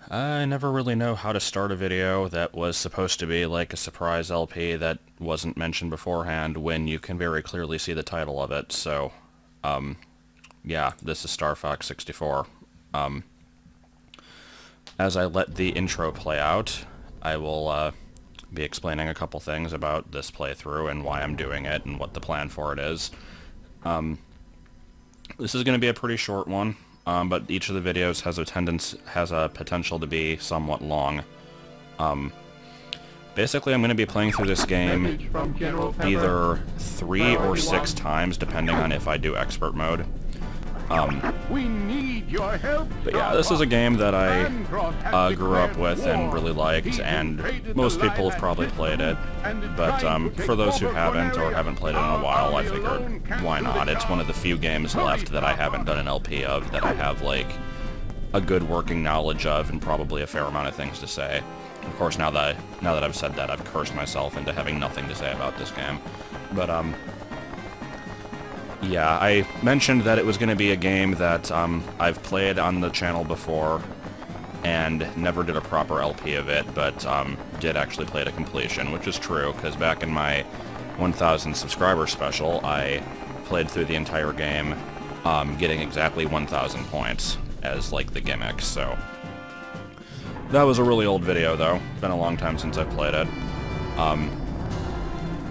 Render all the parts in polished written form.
I never really know how to start a video that was supposed to be like a surprise LP that wasn't mentioned beforehand when you can very clearly see the title of it, so, yeah, this is Star Fox 64. As I let the intro play out, I will, be explaining a couple things about this playthrough and why I'm doing it and what the plan for it is. This is going to be a pretty short one. But each of the videos has a potential to be somewhat long. Basically, I'm going to be playing through this game either 3 or 6 times, depending on if I do expert mode. We need your help. But yeah, this is a game that I grew up with and really liked, and most people have probably played it. But for those who haven't or haven't played it in a while, I figured, why not? It's one of the few games left that I haven't done an LP of that I have, like, a good working knowledge of and probably a fair amount of things to say. Of course, now that I've said that, I've cursed myself into having nothing to say about this game. But, yeah, I mentioned that it was going to be a game that I've played on the channel before and never did a proper LP of it, but did actually play to completion, which is true, because back in my 1,000 subscriber special, I played through the entire game, getting exactly 1,000 points as, like, the gimmick, so... That was a really old video, though. Been a long time since I've played it.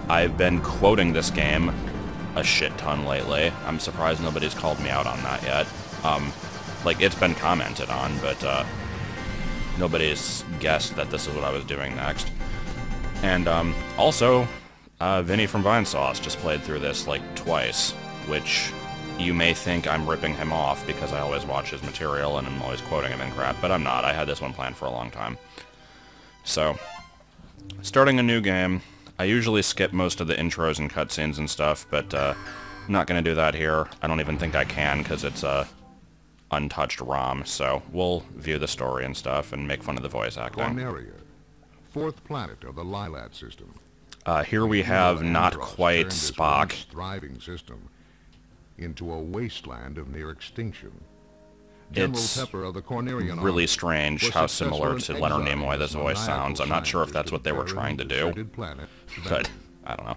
I've been quoting this game a shit ton lately. I'm surprised nobody's called me out on that yet. Like, it's been commented on, but, nobody's guessed that this is what I was doing next. And, also, Vinny from Vinesauce just played through this, like, twice, which you may think I'm ripping him off because I always watch his material and I'm always quoting him and crap, but I'm not. I had this one planned for a long time. So, starting a new game. I usually skip most of the intros and cutscenes and stuff, but I'm not going to do that here. I don't even think I can, because it's a untouched ROM, so we'll view the story and stuff and make fun of the voice acting. Corneria, 4th planet of the Lilat system. Here we have not quite Spock. Thriving system into a wasteland of near extinction. It's really strange how similar to Leonard Nimoy this voice sounds. I'm not sure if that's what they were trying to do, but I don't know.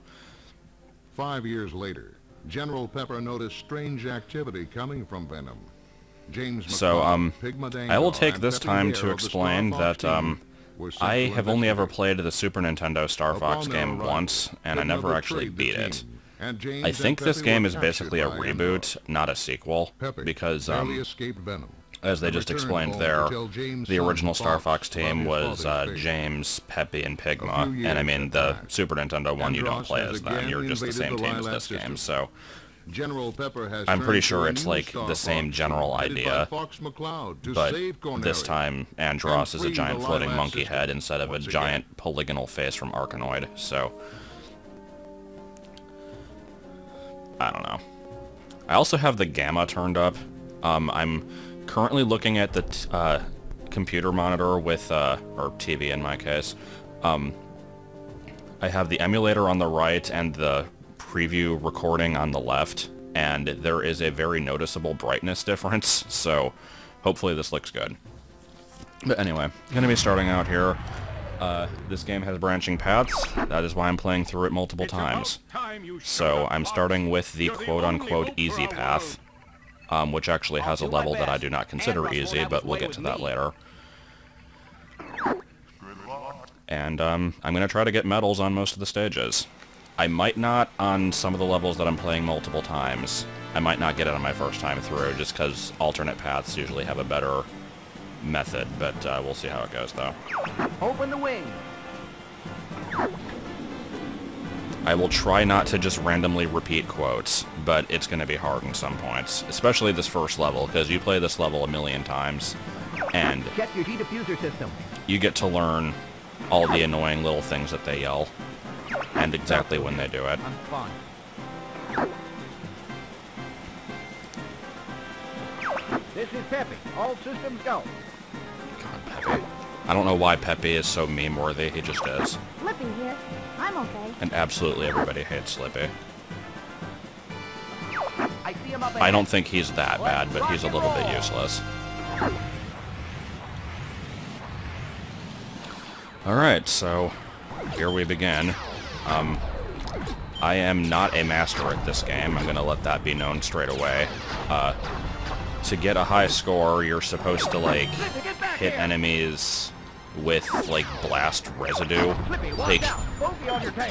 5 years later, General Pepper noticed strange activity coming from Venom. So, I will take this time to explain that I have only ever played the Super Nintendo Star Fox game once, and I never actually beat it. I think this game is basically a reboot, not a sequel, because, as they just explained there, the original Star Fox team was James, Peppy, and Pigma, and I mean, the Super Nintendo one you don't play as them, you're just the same team as this game, so I'm pretty sure it's like the same general idea, but this time Andross is a giant floating monkey head instead of a giant polygonal face from Arkanoid, so... I don't know. I also have the gamma turned up. I'm currently looking at the computer monitor with, or TV in my case. I have the emulator on the right and the preview recording on the left, and there is a very noticeable brightness difference, so hopefully this looks good. But anyway, I'm going to be starting out here. This game has branching paths. That is why I'm playing through it multiple times. So I'm starting with the quote-unquote easy path, which actually has a level that I do not consider easy, but we'll get to that later. And I'm going to try to get medals on most of the stages. I might not on some of the levels that I'm playing multiple times. I might not get it on my first time through, just because alternate paths usually have a better method, but we'll see how it goes, though. Open the wing. I will try not to just randomly repeat quotes, but it's going to be hard in some points, especially this first level, because you play this level a million times, and check your heat diffuser system. You get to learn all the annoying little things that they yell, and exactly when they do it. I'm fine. This is Peppy. All systems go. God, Peppy. I don't know why Peppy is so meme-worthy, he just is. Slippy here. I'm okay. And absolutely everybody hates Slippy. I see him up ahead. I don't think he's that bad, but he's a little bit useless. Alright, so here we begin. I am not a master at this game. I'm gonna let that be known straight away. To get a high score, you're supposed to, like, hit enemies with, like, blast residue. Like,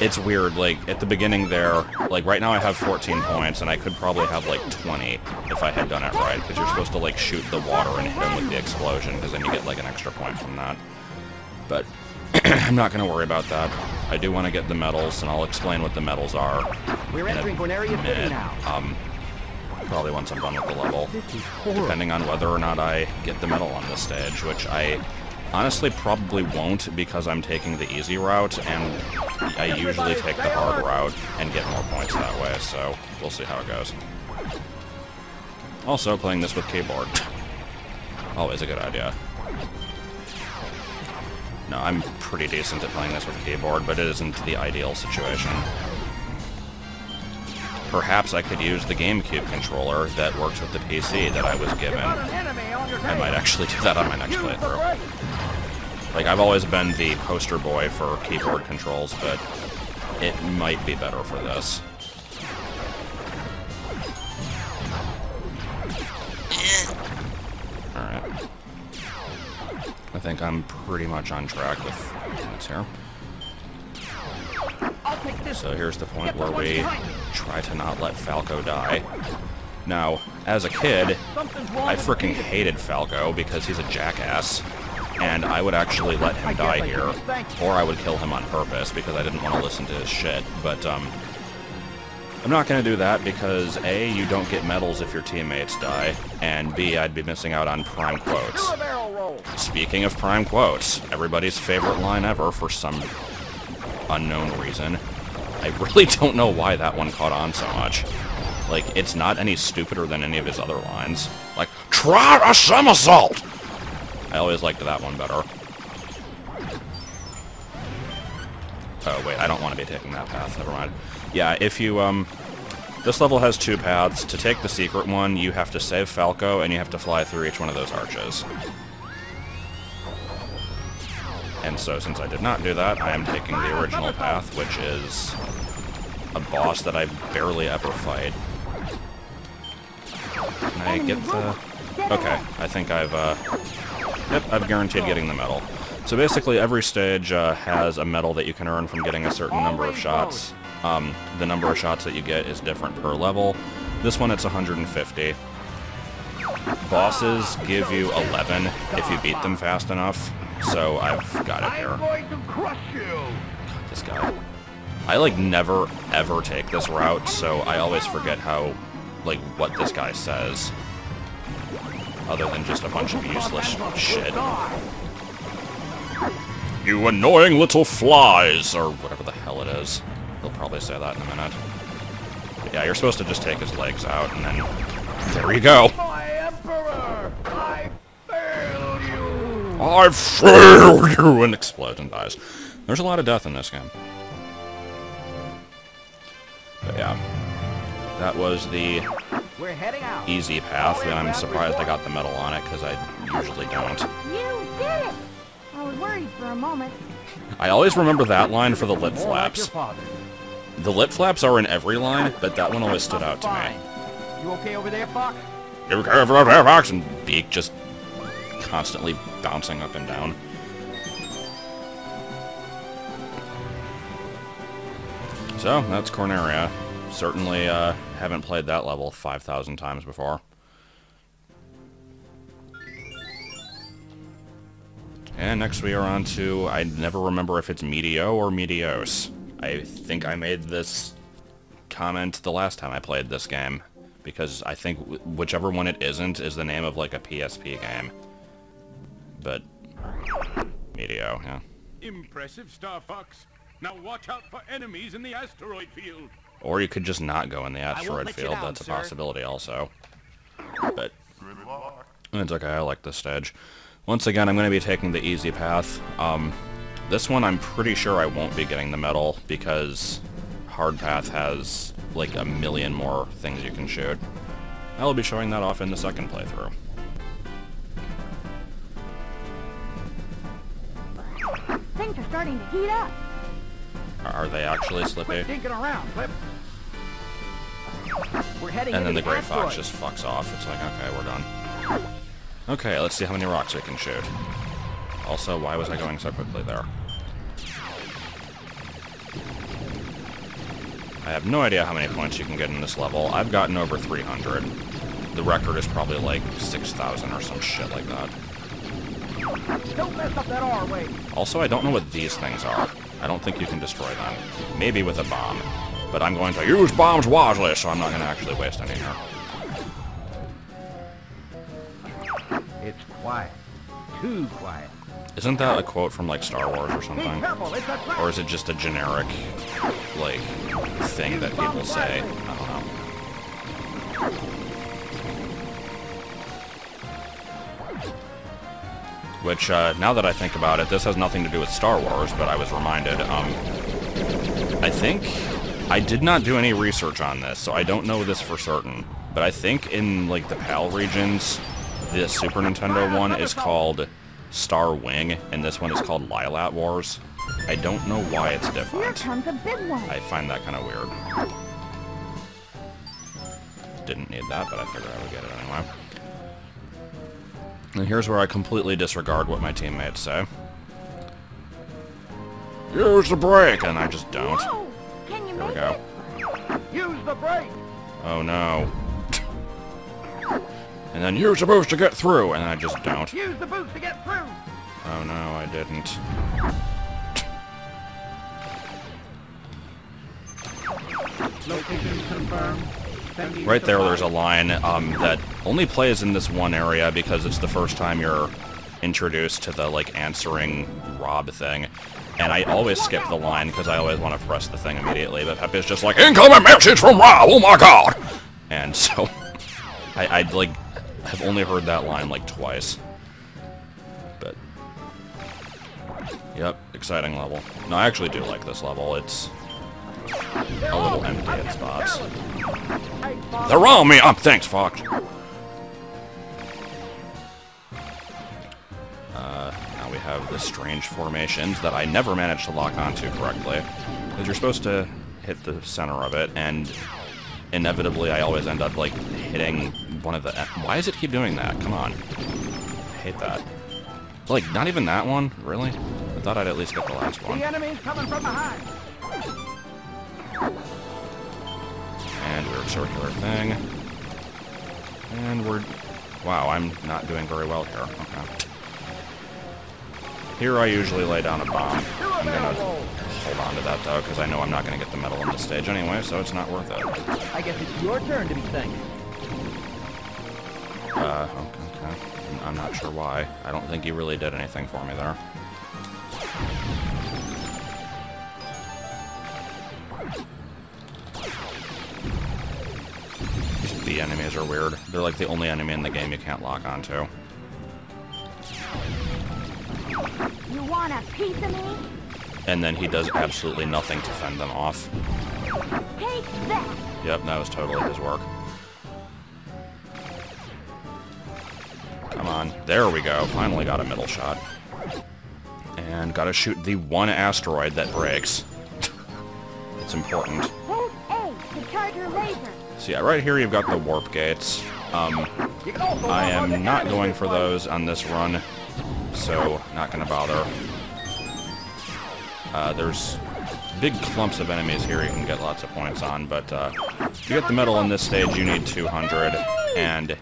it's weird. Like, at the beginning there, like, right now I have 14 points, and I could probably have, like, 20 if I had done it right, because you're supposed to, like, shoot the water and hit them with the explosion, because then you get, like, an extra point from that. But I'm not going to worry about that. I do want to get the medals, and I'll explain what the medals are We're in entering Corneria a City minute. now. Probably once I'm done with the level, depending on whether or not I get the medal on this stage, which I honestly probably won't because I'm taking the easy route, and I usually take the hard route and get more points that way, so we'll see how it goes. Also, playing this with keyboard. Always a good idea. No, I'm pretty decent at playing this with a keyboard, but it isn't the ideal situation. Perhaps I could use the GameCube controller that works with the PC that I was given. I might actually do that on my next playthrough. Like, I've always been the poster boy for keyboard controls, but it might be better for this. Alright. I think I'm pretty much on track with this here. So here's the point where we try to not let Falco die. Now, as a kid, I frickin' hated Falco because he's a jackass, and I would actually let him die here, or I would kill him on purpose because I didn't want to listen to his shit, but I'm not going to do that because A, you don't get medals if your teammates die, and B, I'd be missing out on prime quotes. Speaking of prime quotes, everybody's favorite line ever for some unknown reason. I really don't know why that one caught on so much. Like, it's not any stupider than any of his other lines. Like, try a somersault! I always liked that one better. Oh, wait, I don't want to be taking that path. Never mind. Yeah, if you, this level has two paths. To take the secret one, you have to save Falco, and you have to fly through each one of those arches. And so, since I did not do that, I am taking the original path, which is a boss that I barely ever fight. Can I get the... Okay, I think I've, Yep, I've guaranteed getting the medal. So basically, every stage has a medal that you can earn from getting a certain number of shots. The number of shots that you get is different per level. This one, it's 150. Bosses give you 11 if you beat them fast enough. So I've got it here. God, this guy. I, like, never, ever take this route, so I always forget how, like, what this guy says. Other than just a bunch of useless shit. You annoying little flies! Or whatever the hell it is. He'll probably say that in a minute. But yeah, you're supposed to just take his legs out, and then... there you go! My Emperor! I failed you! I failed you! And explodes and dies. There's a lot of death in this game. But yeah. That was the We're heading out. easy path, and I'm surprised I got the medal on it, because I usually don't. You did it! I was worried for a moment. I always remember that line for the lip More like your flaps. father. The lip flaps are in every line, but that one always stood out to me. You okay over there, Fox? You care for that Fox? And Beak just constantly bouncing up and down. So, that's Corneria. Certainly haven't played that level 5,000 times before. And next we are on to, I never remember if it's Medio or Medios. I think I made this comment the last time I played this game, because I think whichever one it isn't is the name of, like, a PSP game. But, Medio, yeah. Impressive, Star Fox. Now watch out for enemies in the asteroid field. Or you could just not go in the asteroid let you field, down, that's a sir. possibility also. But, it's okay, I like this stage. Once again, I'm going to be taking the easy path. This one I'm pretty sure I won't be getting the medal, because hard path has, like, a million more things you can shoot. I'll be showing that off in the second playthrough. Think things are starting to heat up. Are they actually Slippy? Quit dinking around, Flip. We're heading And then the into Great asteroid. Fox just fucks off. It's like, okay, we're done. Okay, let's see how many rocks we can shoot. Also, why was I going so quickly there? I have no idea how many points you can get in this level. I've gotten over 300. The record is probably like 6,000 or some shit like that. Don't mess up that R-way. Also, I don't know what these things are. I don't think you can destroy them. Maybe with a bomb. But I'm going to use bombs wisely, so I'm not going to actually waste any here. It's quiet. Too quiet. Isn't that a quote from, like, Star Wars or Be something? careful, it's a trap. Or is it just a generic, like, thing that people say? I don't know. Which, now that I think about it, this has nothing to do with Star Wars, but I was reminded, I think... I did not do any research on this, so I don't know this for certain. But I think in, like, the PAL regions, the Super Nintendo one is called Star Wing, and this one is called Lylat Wars. I don't know why it's Here different. comes a big one. I find that kind of weird. Didn't need that, but I figured I would get it anyway. And here's where I completely disregard what my teammates say. Use the brake! And I just don't. Whoa! Can you Here we make go. it? Use the brake. Oh no. And then use the boost to get through, and I just don't. Use the boost to get through. Oh no, I didn't. Location confirmed. Right there's a line that only plays in this one area because it's the first time you're introduced to the, like, answering Rob thing. And I always skip the line because I always want to press the thing immediately, but Pepe's just like, incoming message from Rob, oh my god! And so, I like, have only heard that line, like, twice. But, yep, exciting level. No, I actually do like this level. It's a little empty at spots. They're on me! Thanks, Fox! Now we have the strange formations that I never managed to lock onto correctly. Because you're supposed to hit the center of it, and inevitably I always end up, like, hitting one of the... Why does it keep doing that? Come on. I hate that. Like, not even that one? Really? I thought I'd at least get the last one. The enemy's coming from behind. And weird circular thing. And we're... Wow, I'm not doing very well here. Okay. Here I usually lay down a bomb. I'm gonna hold on to that, though, because I know I'm not gonna get the medal on this stage anyway, so it's not worth it. I guess it's your turn to be thanked. Okay. I'm not sure why. I don't think he really did anything for me there. These bee enemies are weird. They're like the only enemy in the game you can't lock onto. You want a piece of me? And then he does absolutely nothing to fend them off. Take that! Yep, that was totally his work. Come on. There we go. Finally got a middle shot. And gotta shoot the one asteroid that breaks. It's important. Hold A to charge your laser. So yeah, right here you've got the warp gates. I am not going for those on this run, so not gonna bother. There's big clumps of enemies here you can get lots of points on, but to get the medal in this stage you need 200, and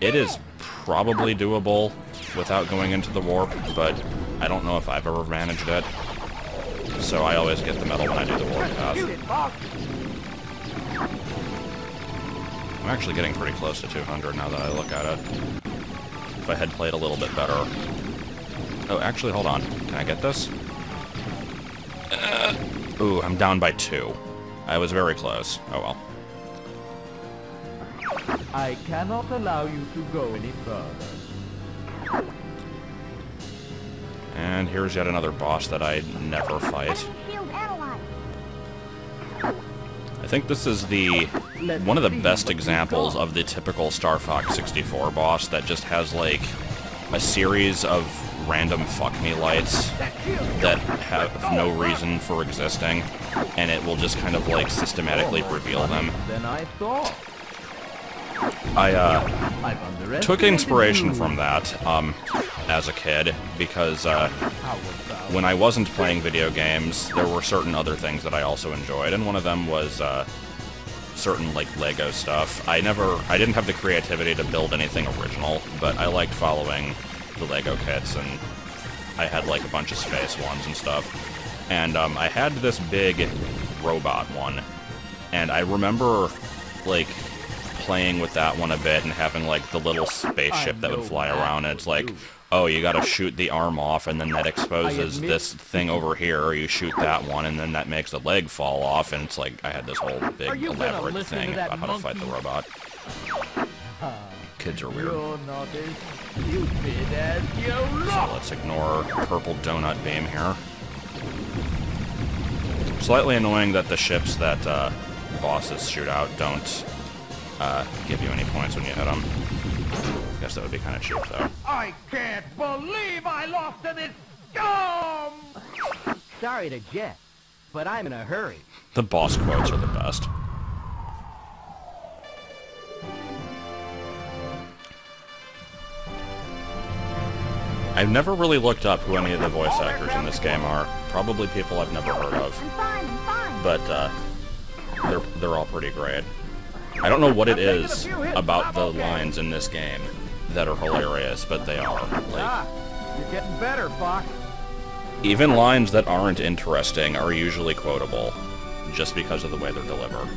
it is probably doable without going into the warp, but I don't know if I've ever managed it. So I always get the medal when I do the warp path. I'm actually getting pretty close to 200 now that I look at it. If I had played a little bit better. Oh, actually, hold on. Can I get this? Ooh, I'm down by 2. I was very close. Oh well. I cannot allow you to go any further. And here's yet another boss that I never fight. Shield analyzed. I think this is one of the best examples of the typical Star Fox 64 boss that just has, like, a series of random fuck-me lights that have no reason for existing, and it will just kind of, like, systematically reveal them. Then I thought. I took inspiration from that as a kid, because when I wasn't playing video games, there were certain other things that I also enjoyed, and one of them was certain, like, Lego stuff. I didn't have the creativity to build anything original, but I liked following the Lego kits, and I had, like, a bunch of space ones and stuff. And I had this big robot one, and I remember, like, playing with that one a bit and having, like, the little spaceship that would fly around, and it's like, oh, you gotta shoot the arm off, and then that exposes this thing over here, or you shoot that one, and then that makes the leg fall off, and it's like, I had this whole big elaborate thing about how to fight the robot. Kids are weird. You're not as stupid as you look. So let's ignore purple donut beam here. Slightly annoying that the ships that bosses shoot out don't give you any points when you hit them. Guess that would be kind of cheap, though. I can't believe I lost to this scum! Sorry to jet, but I'm in a hurry. The boss quotes are the best. I've never really looked up who any of the voice actors in this game are. Probably people I've never heard of. I'm fine. But they're all pretty great. I don't know what it is about the lines in this game that are hilarious, but they are. Like, You're getting better, Fox. even lines that aren't interesting are usually quotable, just because of the way they're delivered.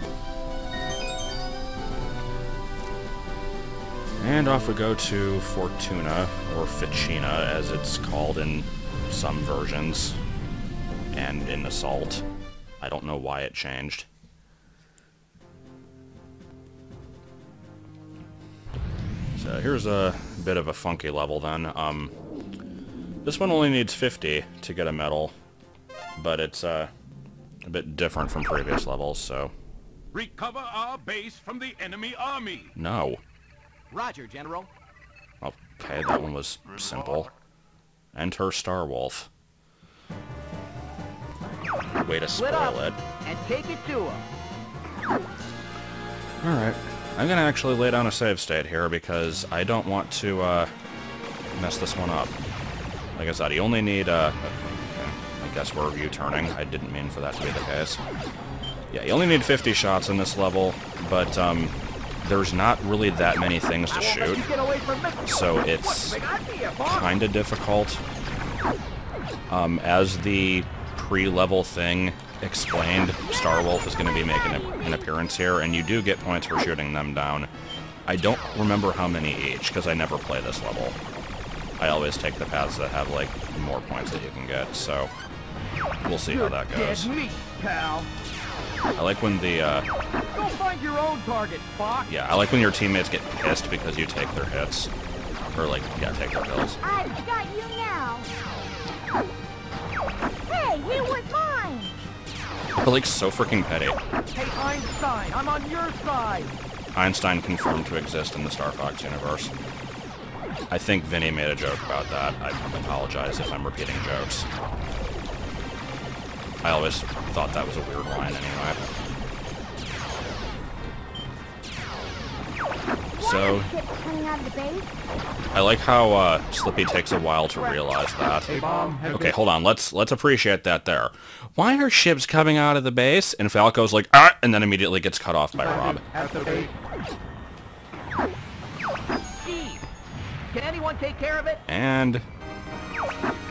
And off we go to Fortuna, or Ficina, as it's called in some versions, and in Assault. I don't know why it changed. So here's a bit of a funky level then. This one only needs 50 to get a medal, but it's a bit different from previous levels, so... Recover our base from the enemy army. No. Roger, General. Okay, that one was simple. Enter Starwolf. Way to spoil it. And take it to him. Alright. I'm gonna actually lay down a save state here because I don't want to mess this one up. Like I said, you only need okay, I guess we're U-turning. I didn't mean for that to be the case. Yeah, you only need 50 shots in this level, but there's not really that many things to shoot, so it's kind of difficult. As the pre-level thing explained, Starwolf is going to be making an appearance here, and you do get points for shooting them down. I don't remember how many each, because I never play this level. I always take the paths that have, like, more points that you can get, so we'll see how that goes. I like when the, Go find your own target, Fox. yeah, I like when your teammates get pissed because you take their hits. Or, like, yeah, take their kills. I've got you now. Hey, he was mine. They're, like, so freaking petty. Hey, Einstein, I'm on your side. Einstein confirmed to exist in the Star Fox universe. I think Vinny made a joke about that. I apologize if I'm repeating jokes. I always thought that was a weird line anyway. So, I like how Slippy takes a while to realize that. Okay, hold on. Let's appreciate that there. Why are ships coming out of the base? And Falco's like, ah, and then immediately gets cut off by Rob. Steve, can anyone take care of it? And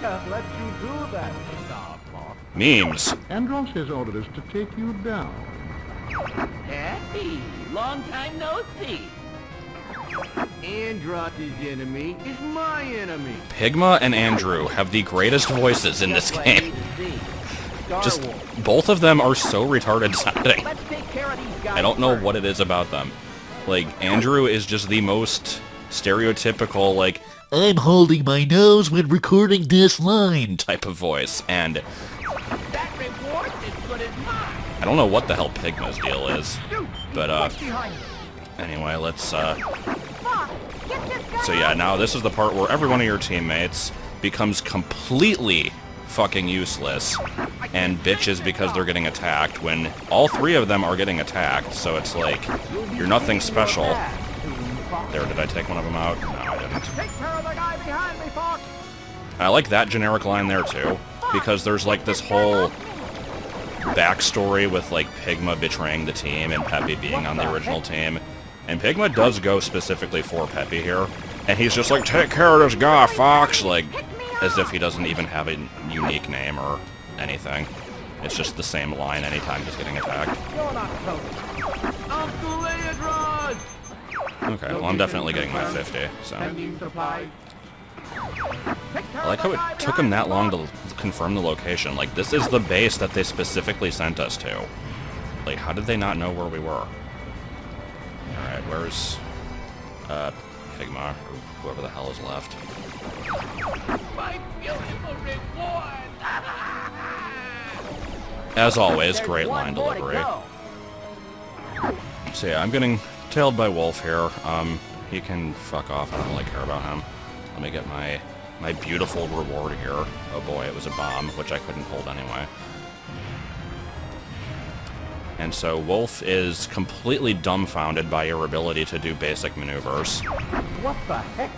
Can't let you do that, Star Fox. memes. Andros has ordered us to take you down. Happy, long time no see. Andros' enemy is my enemy. Pigma and Andrew have the greatest voices in this game. Just, both of them are so retarded sounding. Let's take care of these guys. I don't know what it is about them. Like, Andrew is just the most stereotypical, like, I'm holding my nose when recording this line type of voice, and That reward is good as mine. I don't know what the hell Pigma's deal is. Shoot, But, what's behind you? anyway, let's, Fox, get this So yeah, now this is the part where every one of your teammates becomes completely fucking useless and bitches because they're getting attacked when all three of them are getting attacked, so it's like, you're nothing special. There, did I take one of them out? No, I didn't. Take care of the guy behind me, Fox! I like that generic line there too, because there's like this whole backstory with like Pigma betraying the team and Peppy being on the original team. And Pigma does go specifically for Peppy here, and he's just like, take care of this guy, Fox, like, as if he doesn't even have a unique name or anything. It's just the same line anytime he's getting attacked. You're not so. Uncle Leodron! Okay, well I'm definitely getting my 50, so. I like how it took him that long to confirm the location. Like, this is the base that they specifically sent us to. Like, how did they not know where we were? Alright, where's, Pigma, or whoever the hell is left? My beautiful reward! As always, great line delivery. So yeah, I'm getting tailed by Wolf here. He can fuck off, I don't really care about him. Let me get my beautiful reward here. Oh boy, it was a bomb, which I couldn't hold anyway. And so Wolf is completely dumbfounded by your ability to do basic maneuvers. What the heck?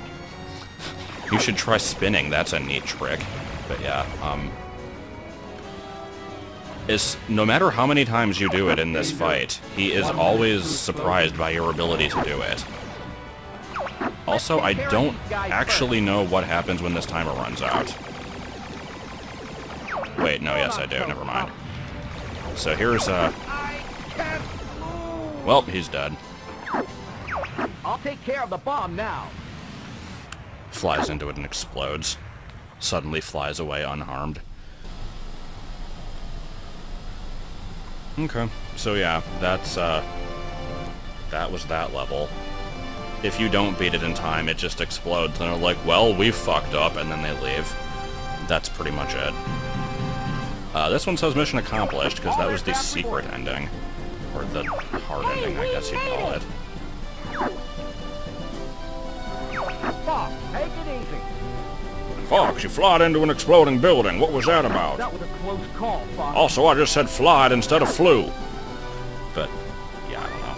You should try spinning, that's a neat trick. But yeah, no matter how many times you do it in this fight, he is always surprised by your ability to do it. Also, I don't actually know what happens when this timer runs out. Wait, no, yes I do, never mind. So here's, well, he's dead. I'll take care of the bomb now. Flies into it and explodes. Suddenly flies away unharmed. Okay, so yeah, that's, that was that level. If you don't beat it in time, it just explodes, and they're like, well, we fucked up, and then they leave. That's pretty much it. This one says mission accomplished, because that was the secret ending. Or the hard ending, I guess you'd call it. Fox, take it easy. Fox, you flied into an exploding building. What was that about? That was a close call, Fox. Also, I just said flied instead of flew. But, yeah, I don't know.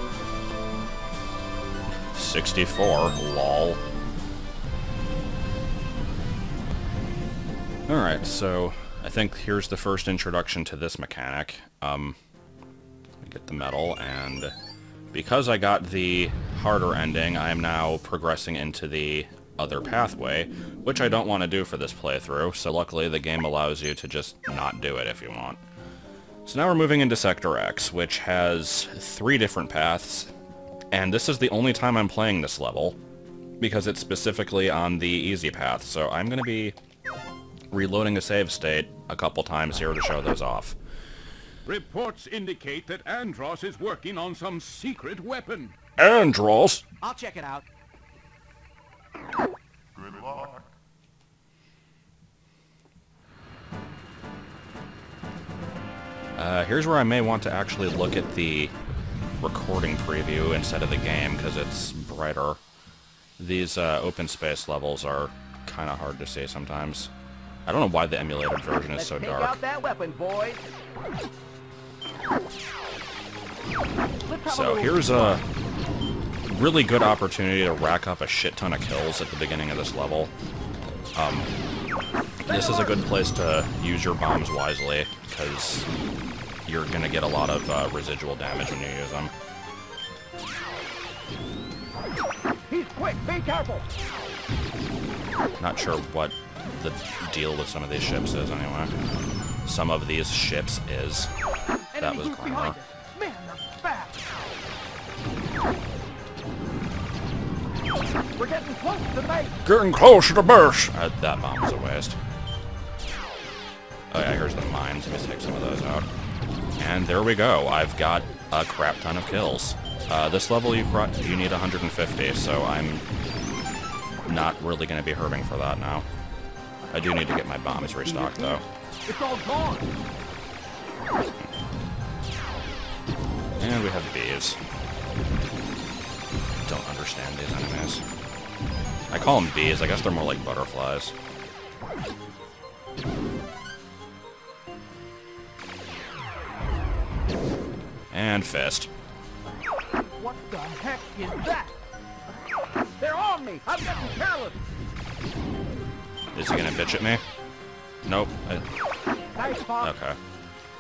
64, lol. Alright, so I think here's the first introduction to this mechanic. Get the medal, and because I got the harder ending, I am now progressing into the other pathway, which I don't want to do for this playthrough, so luckily the game allows you to just not do it if you want. So now we're moving into Sector X, which has 3 different paths, and this is the only time I'm playing this level, because it's specifically on the easy path, so I'm going to be reloading a save state a couple times here to show those off. Reports indicate that Andros is working on some secret weapon. Andros? I'll check it out. Good luck. Here's where I may want to actually look at the recording preview instead of the game, because it's brighter. These open space levels are kind of hard to see sometimes. I don't know why the emulated version is so dark. Let's take out that weapon, boys. So here's a really good opportunity to rack up a shit ton of kills at the beginning of this level. This is a good place to use your bombs wisely, because you're going to get a lot of residual damage when you use them. He's quick, be careful. Not sure what the deal with some of these ships is anyway. Some of these ships is. That was Corneria. Man, they're fast. We're getting close to the base. Getting close to the base! That bomb was a waste. Oh yeah, here's the mines. Let me take some of those out. And there we go. I've got a crap ton of kills. This level you need 150, so I'm not really going to be hurting for that now. I do need to get my bombs restocked, though. It's all gone. And we have bees. Don't understand these enemies. I call them bees. I guess they're more like butterflies. And fist. What the heck is that? They're on me! I'm getting careless! Is he gonna bitch at me? Nope. Nice, Fox. Okay.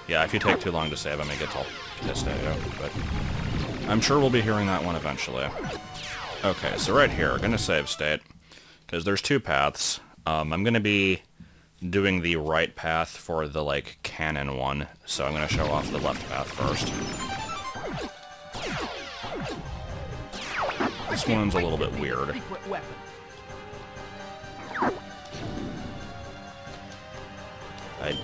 Yeah, if you take too long to save him, he gets all pissed at you, but I'm sure we'll be hearing that one eventually. Okay, so right here, gonna save state, because there's two paths. I'm gonna be doing the right path for the, like, cannon one, so I'm gonna show off the left path first. This one's a little bit weird. I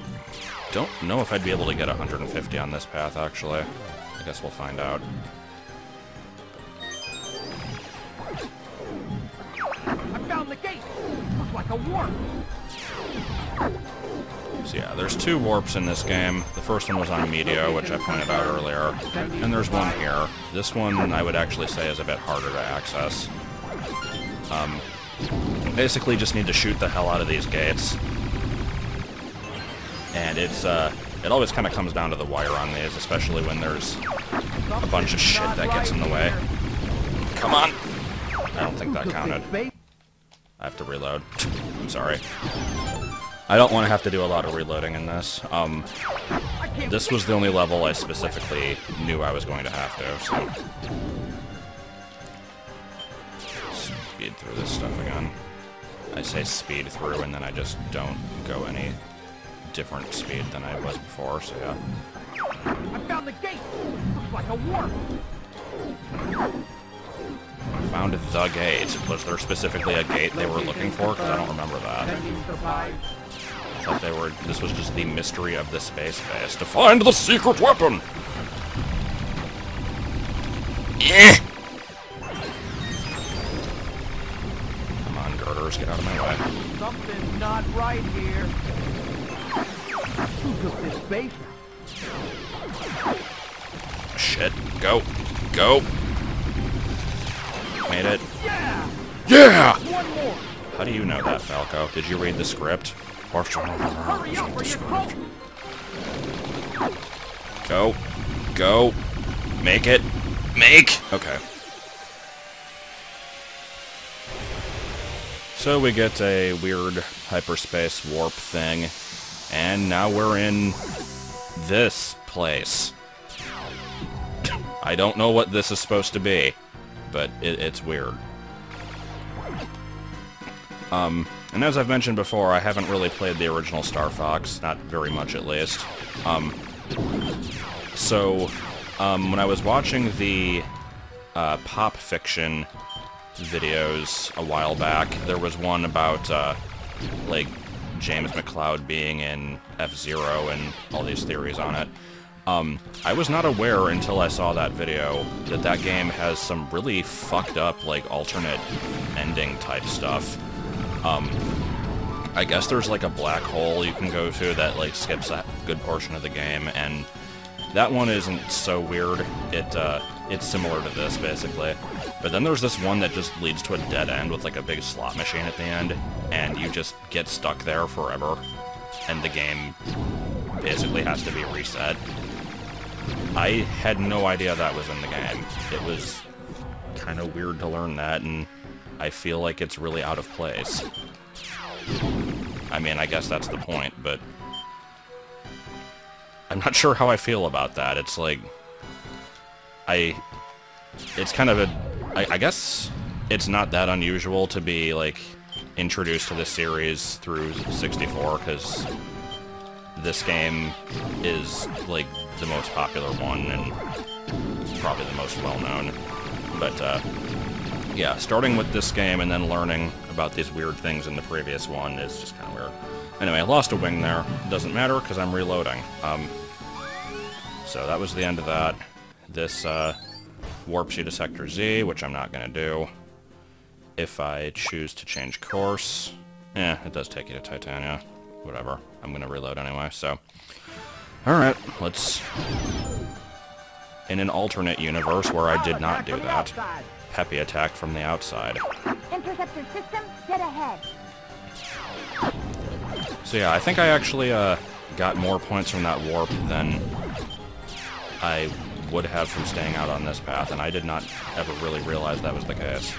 don't know if I'd be able to get 150 on this path, actually. I guess we'll find out. I found the gate! Looks like a warp! So yeah, there's two warps in this game. The first one was on Meteor, which I pointed out earlier. And there's one here. This one, I would actually say, is a bit harder to access. Basically just need to shoot the hell out of these gates. And it's, it always kind of comes down to the wire on these, especially when there's a bunch of shit that gets in the way. Come on! I don't think that counted. I have to reload. I'm sorry. I don't want to have to do a lot of reloading in this. This was the only level I specifically knew I was going to have to, so... Speed through this stuff again. I say speed through, and then I just don't go any different speed than I was before, so yeah. I found the gate! Looks like a warp! Found the gate. Was there specifically a gate they were looking for? Because I don't remember that. I thought they were... This was just the mystery of the space base. To find the secret weapon! Yeah! Come on, girders, get out of my way. Something's not right here. Who took this base? Shit. Go. Go. Made it. Yeah! Yeah! One more! How do you know that, Falco? Did you read the script? Hurry up or you're close! Go. Go. Make it. Make! Okay. So we get a weird hyperspace warp thing, and now we're in this place. I don't know what this is supposed to be, but it's weird. And as I've mentioned before, I haven't really played the original Star Fox, not very much at least. When I was watching the Pop Fiction videos a while back, there was one about, like, James McCloud being in F-Zero and all these theories on it. I was not aware until I saw that video that that game has some really fucked up, like, alternate ending type stuff. I guess there's, like, a black hole you can go to that, like, skips a good portion of the game, and that one isn't so weird. It's similar to this, basically. But then there's this one that just leads to a dead end with, like, a big slot machine at the end, and you just get stuck there forever, and the game basically has to be reset. I had no idea that was in the game. It was kind of weird to learn that, and I feel like it's really out of place. I mean, I guess that's the point, but I'm not sure how I feel about that. It's like, it's kind of I guess it's not that unusual to be, like, introduced to this series through 64, because this game is, like, the most popular one and probably the most well-known. But, yeah, starting with this game and then learning about these weird things in the previous one is just kind of weird. Anyway, I lost a wing there. Doesn't matter, because I'm reloading. So that was the end of that. This, warps you to Sector Z, which I'm not gonna do. If I choose to change course... it does take you to Titania. Whatever. I'm gonna reload anyway, so... Alright, let's... In an alternate universe where I did not do that, Peppy attacked from the outside. Interceptor system, dead ahead. So yeah, I think I actually got more points from that warp than I would have from staying out on this path, and I did not ever really realize that was the case.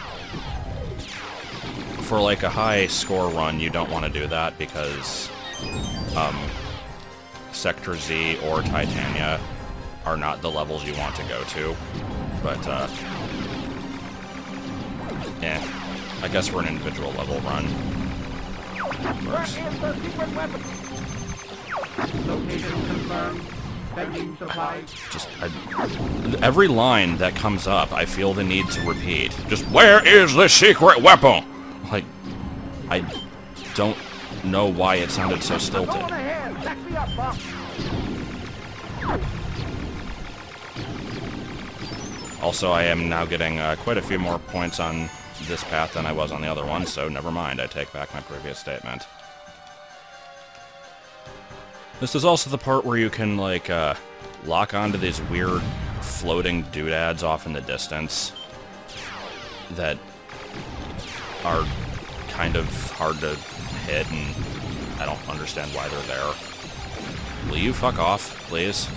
For like a high score run, you don't want to do that because Sector Z or Titania are not the levels you want to go to. But, I guess we're an individual level run. Where is the secret weapon? Location confirmed. Sending supplies. Just, every line that comes up, I feel the need to repeat. Just, where is the secret weapon? Like, I don't know why it sounded so stilted. Go on ahead. Back me up, Buck. Also, I am now getting quite a few more points on this path than I was on the other one, so never mind, I take back my previous statement. This is also the part where you can, like, lock onto these weird floating doodads off in the distance that are kind of hard to hit, and I don't understand why they're there. Will you fuck off, please?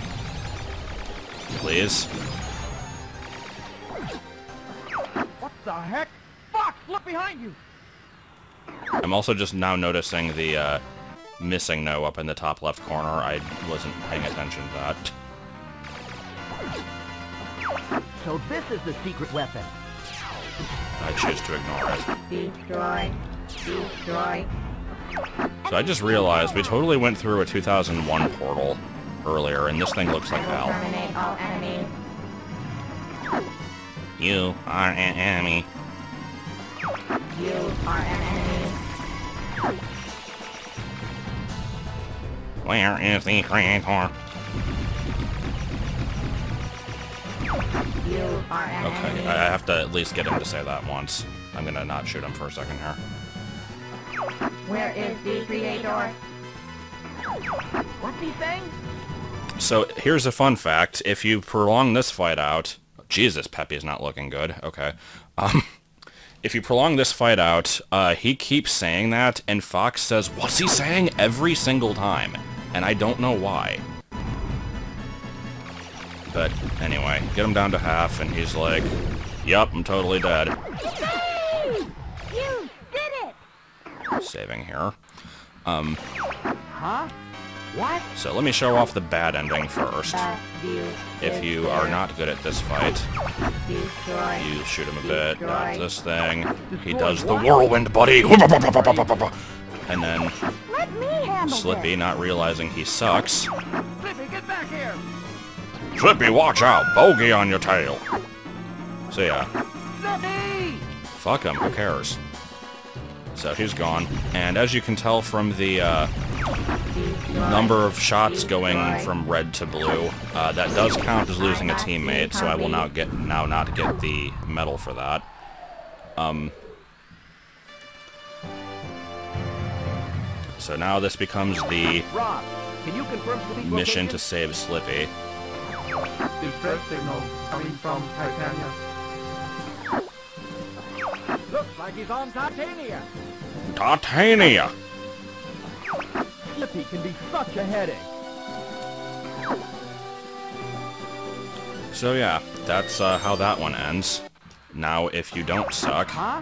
Please? What the heck? Fox, look behind you! I'm also just now noticing the, missing no up in the top left corner. I wasn't paying attention to that. So this is the secret weapon. I choose to ignore it. Destroy. Destroy. So I just realized we totally went through a 2001 portal earlier, and this thing looks like hell. Terminate all enemies. You are an enemy. You are an enemy. Where is the creator? You are an Okay, enemy. I have to at least get him to say that once. I'm gonna not shoot him for a second here. Where is the creator? What's he saying? So here's a fun fact. If you prolong this fight out... Jesus, Peppy's not looking good. Okay. If you prolong this fight out, he keeps saying that, and Fox says, "What's he saying?" every single time. And I don't know why. But anyway, get him down to half, and he's like, "Yup, I'm totally dead." Yay! You did it! Saving here. Huh? What? So let me show off the bad ending first. That view If is you are clear. not good at this fight, Destroy. you shoot him a bit, dodge this thing. He Destroy does the what? whirlwind, buddy! And then Let me handle Slippy, this. not realizing he sucks. Slippy, get back here! Slippy, watch out! Bogey on your tail! So yeah, Slippy! fuck him, who cares? So he's gone. And as you can tell from the number of shots going from red to blue, that does count as losing a teammate, so I will now not get the medal for that. So now this becomes the Rob, can you confirm Slippy's mission to location? save Slippy. Distress signal coming from Titania. Looks like he's on Titania. Titania! Slippy can be such a headache. So yeah, that's how that one ends. Now, if you don't suck, Huh?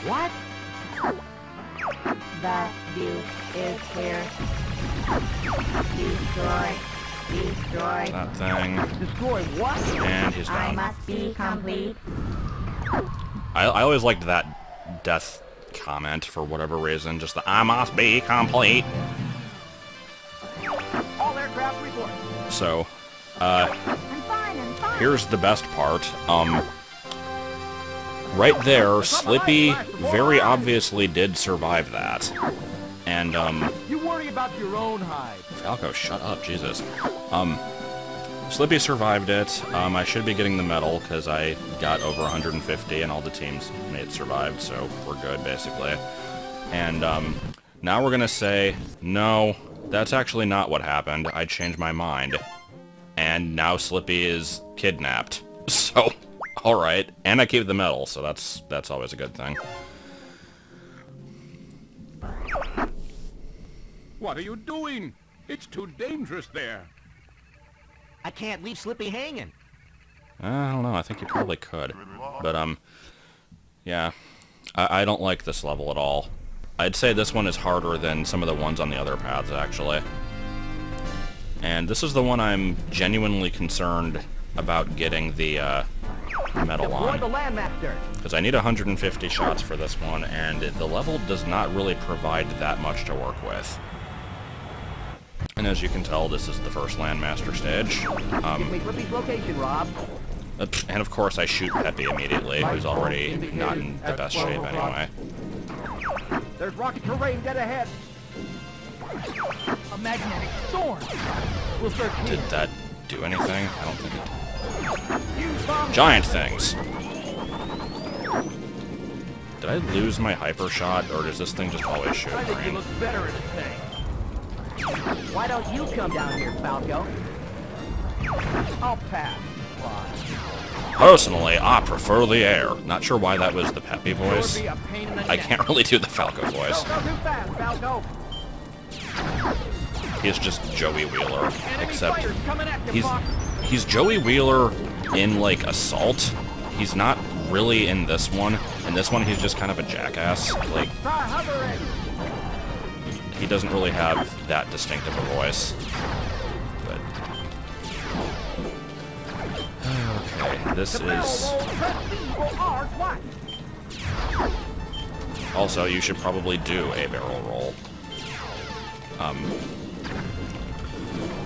What? That view is clear. Destroy. Destroy. that thing, Destroy what? and he's I down. must be complete. I always liked that death comment for whatever reason, just the "I must be complete." All aircraft report. So, I'm fine, I'm fine. here's the best part. Right there, Slippy very obviously did survive that. And, You worry about your own hide. Falco, shut up, Jesus. Slippy survived it. I should be getting the medal, because I got over 150, and all the teammates survived, so we're good, basically. And, now we're gonna say, no, that's actually not what happened. I changed my mind. And now Slippy is kidnapped. So, alright. And I keep the medal, so that's always a good thing. What are you doing? It's too dangerous there. I can't leave Slippy hanging. I don't know, I think you probably could. But, yeah. I don't like this level at all. I'd say this one is harder than some of the ones on the other paths, actually. And this is the one I'm genuinely concerned about getting the, medal on. Because I need 150 shots for this one, and the level does not really provide that much to work with. And as you can tell, this is the first Landmaster stage. Give me Slippy's location, Rob. And of course I shoot Peppy immediately, who's already not in the best shape anyway. There's rocky terrain dead ahead. A magnetic storm. We'll search. Did that do anything? I don't think it did. Giant things! Did I lose my hyper shot, or does this thing just always shoot I think you green? look better in this thing. Why don't you come down here, Falco? I'll pass. Personally, I prefer the air. Not sure why that was the Peppy voice. I can't really do the Falco voice. Go too fast, Falco. He's just Joey Wheeler, except Coming at you, Fox. he's Joey Wheeler in, like, Assault. He's not really in this one. In this one, he's just kind of a jackass. Like, Try hovering. he doesn't really have that distinctive a voice. But okay, this is... Also, you should probably do a barrel roll.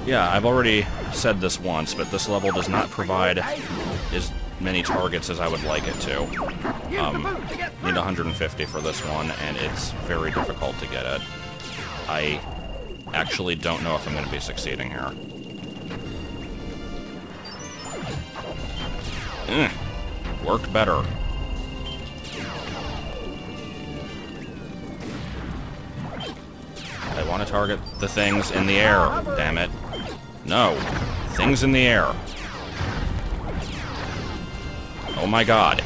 Yeah, I've already said this once, but this level does not provide as many targets as I would like it to. Need 150 for this one, and it's very difficult to get it. I actually don't know if I'm going to be succeeding here. Worked better. I want to target the things in the air, damn it. No. Things in the air. Oh my god.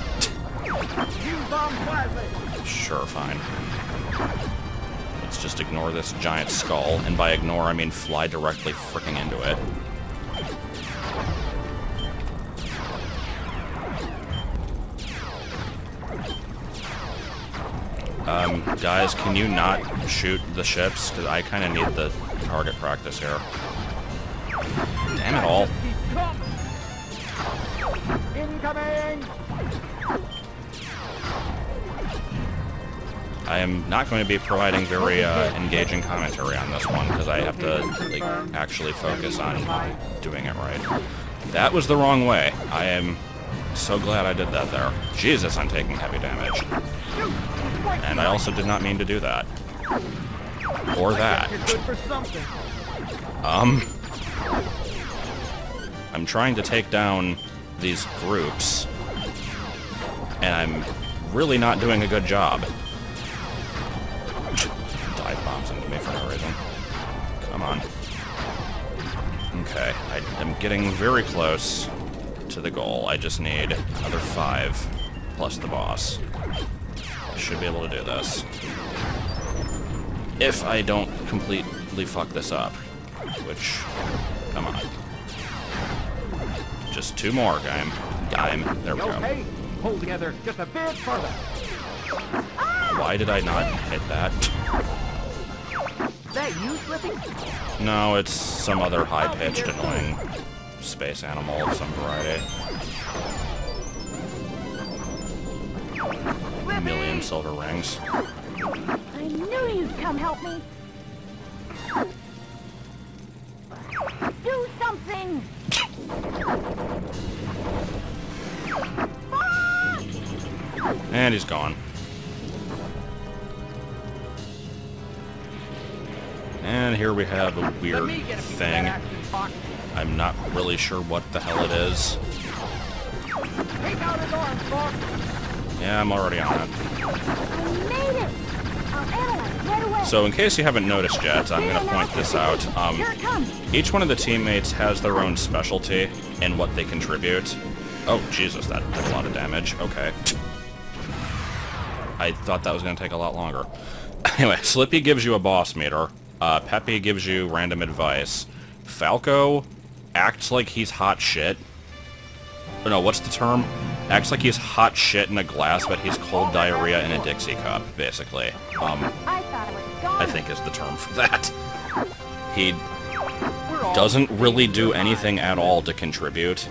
Sure, fine. Let's just ignore this giant skull, and by ignore I mean fly directly fricking into it. Guys, can you not shoot the ships? Because I kind of need the target practice here. Damn it all. Incoming! I am not going to be providing very engaging commentary on this one, because I have to like actually focus on doing it right. That was the wrong way. I am so glad I did that there. Jesus, I'm taking heavy damage. And I also did not mean to do that. Or that. I'm trying to take down these groups, and I'm really not doing a good job. Dive bombs into me for no reason. Come on. Okay, I am getting very close to the goal. I just need another 5 plus the boss. I should be able to do this. If I don't completely fuck this up. Which, come on. Just 2 more, game. There we go. Okay, hold together just a bit further. Why did I not hit that? Is that you, Slippy? No, it's some other high-pitched, annoying space animal of some variety. A million silver rings. I knew you'd come help me. Do something! And he's gone. And here we have a weird thing. I'm not really sure what the hell it is. Take out his arms, Fox. Yeah, I'm already on it. I made it! I'll analyze right away. So in case you haven't noticed yet, I'm going to point this out. Here it comes. Each one of the teammates has their own specialty and what they contribute. Oh, Jesus, that did a lot of damage. Okay. I thought that was going to take a lot longer. Anyway, Slippy gives you a boss meter, Peppy gives you random advice. Falco acts like he's hot shit. Or no, what's the term? Acts like he's hot shit in a glass, but he's cold diarrhea in a Dixie cup, basically. I think is the term for that. He doesn't really do anything at all to contribute,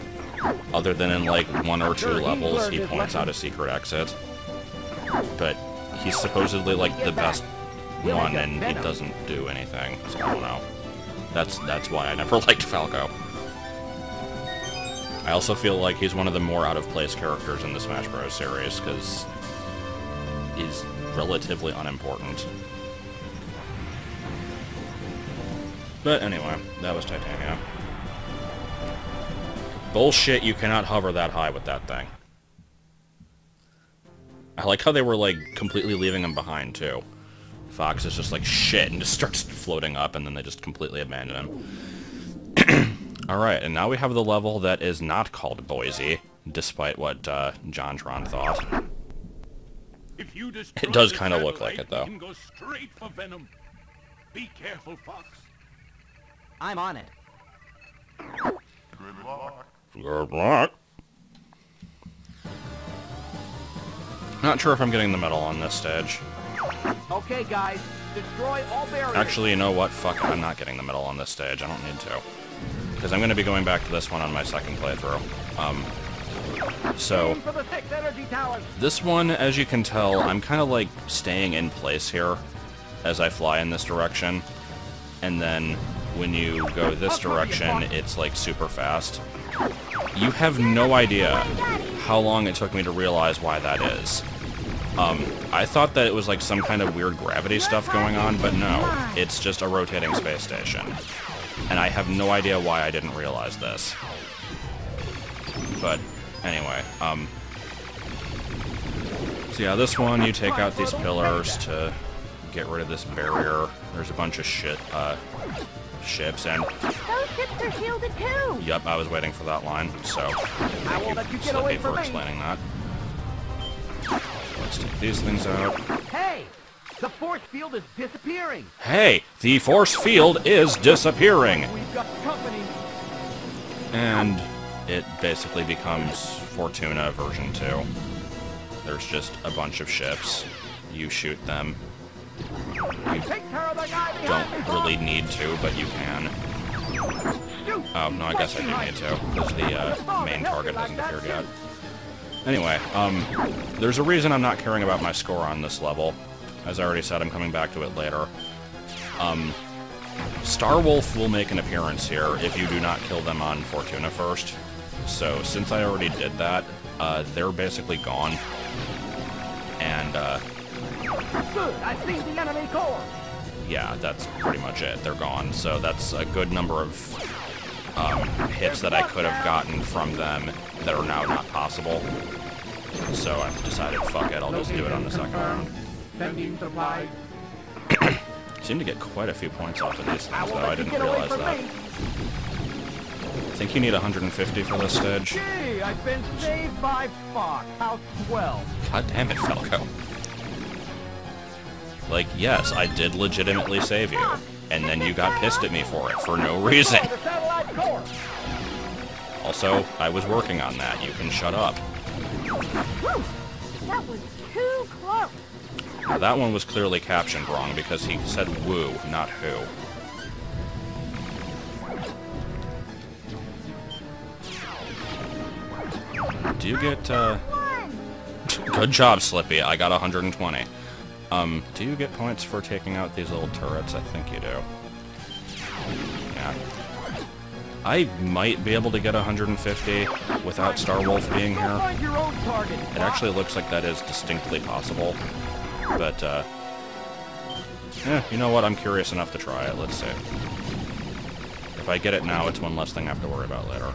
other than in like 1 or 2 levels he points out a secret exit. But he's supposedly like the best one, and he doesn't do anything, so I don't know. That's why I never liked Falco. I also feel like he's one of the more out-of-place characters in the Smash Bros. Series, because he's relatively unimportant. But anyway, that was Titania. Bullshit, you cannot hover that high with that thing. I like how they were, like, completely leaving him behind, too. Fox is just like, shit, and just starts floating up, and then they just completely abandon him. Alright, and now we have the level that is not called Boise, despite what JonTron thought. It does kind of look like it, though. You can go straight for Venom. Be careful, Fox. I'm on it. Good luck. Good luck. Not sure if I'm getting the medal on this stage. Okay, guys, destroy all barriers. Actually, you know what? Fuck it, I'm not getting the medal on this stage. I don't need to. Because I'm going to be going back to this one on my second playthrough. So, this one, as you can tell, I'm kind of like staying in place here as I fly in this direction. And then when you go this direction, it's like super fast. You have no idea how long it took me to realize why that is. I thought that it was like some kind of weird gravity stuff going on, but no, it's just a rotating space station. And I have no idea why I didn't realize this. But, anyway, so yeah, this one, you take out these pillars to get rid of this barrier. There's a bunch of shit, ships, and... Those ships are shielded too! Yep, I was waiting for that line, so thank you, Slippy, for explaining that. So let's take these things out. Hey! The force field is disappearing! Hey! The force field is disappearing! We've got company! And it basically becomes Fortuna version 2. There's just a bunch of ships. You shoot them. You don't really need to, but you can. Oh, no, I guess I do need to, because the main target hasn't appeared yet. Anyway, there's a reason I'm not caring about my score on this level. As I already said, I'm coming back to it later. Starwolf will make an appearance here if you do not kill them on Fortuna first. So, since I already did that, they're basically gone. And, Good, I see the enemy core! yeah, that's pretty much it. They're gone. So that's a good number of hits that I could have gotten from them that are now not possible. So I've decided, fuck it, I'll just do it on the second round. Seem to get quite a few points off of these things, though. I didn't realize that. I think you need 150 for this stage. Gee, I've been saved by Fox. How swell. God damn it, Falco. Like, yes, I did legitimately save you, and then you got pissed at me for it, for no reason. Also, I was working on that. You can shut up. That was too close. Now, that one was clearly captioned wrong, because he said woo, not who. Do you get, Good job, Slippy. I got 120. Do you get points for taking out these little turrets? I think you do. Yeah. I might be able to get 150 without Starwolf being here. It actually looks like that is distinctly possible. But, you know what? I'm curious enough to try it. Let's see. If I get it now, it's one less thing I have to worry about later.